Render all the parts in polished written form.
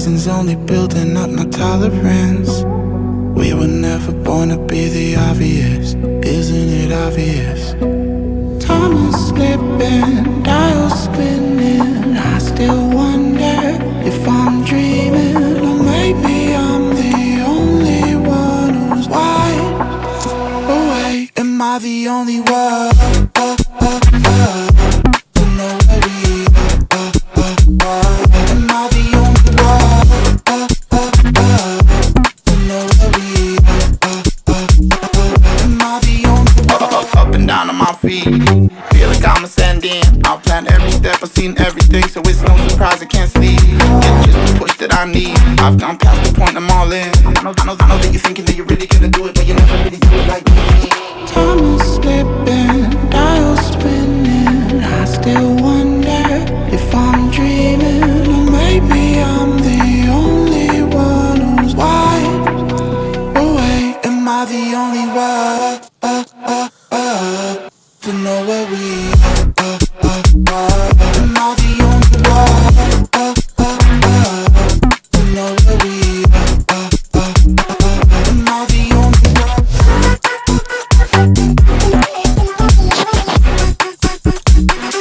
lessons, only building up my tolerance. We were never born to be the obvious, isn't it obvious? Time is slipping, dials spinning. I still wonder if I'm dreaming, or maybe I'm the only one who's wide awake. Am I the only one to know where we are? Am I the only one to know where we are? Am I the only one? Up and down on my feet, feel like I'm ascending. I've planned every step, I've seen everything, so it's no surprise I can't sleep. It's just the push that I need. I've gone past the point, I'm all in. I know that you're thinking that you're really gonna do it, but you never really do it like me. Time is slipping, dials spinning. I still wonder if I'm dreaming, or maybe I'm the only one who's wide awake. Am I the only one to know where we are? Am I the only one to know where we are? Am I the only one? Am I the only one?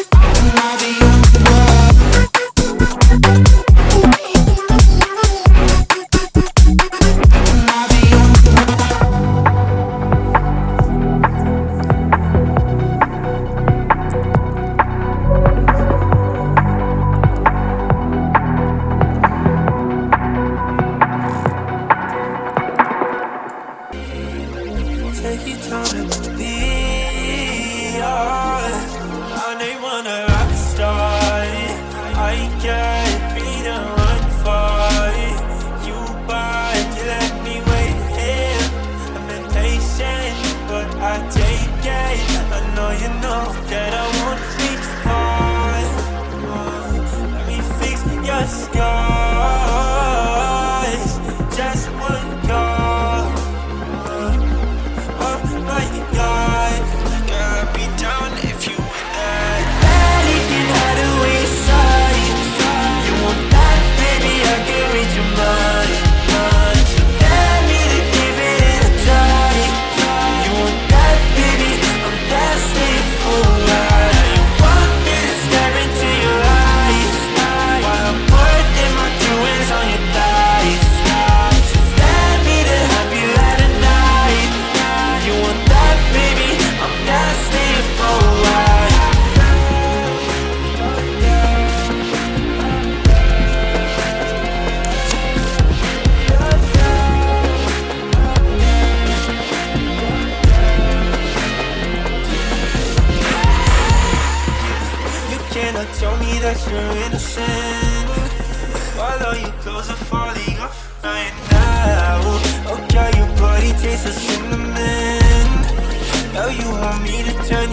Am I the only one? Take your time to be on. I ain't wanna rock star. I can't be the one for you, but you let me wait here. I'm impatient, but I take it. I know you know that I won't be far. Let me fix your scars. Just one call. Oh my God, I'd be down if you were that. Anything out of wayside. You want that, baby, I can read your mind. So let me to give it a try. You want that, baby, I'm destined for life. You want me to stare into your eyes while I'm putting my doings on your thighs. So let me to have you at a night. You want that, baby, I'm destined for life. You cannot tell me that you're innocent while all your clothes are falling off right now. Oh, girl, your body tastes of cinnamon. Now you want me to tell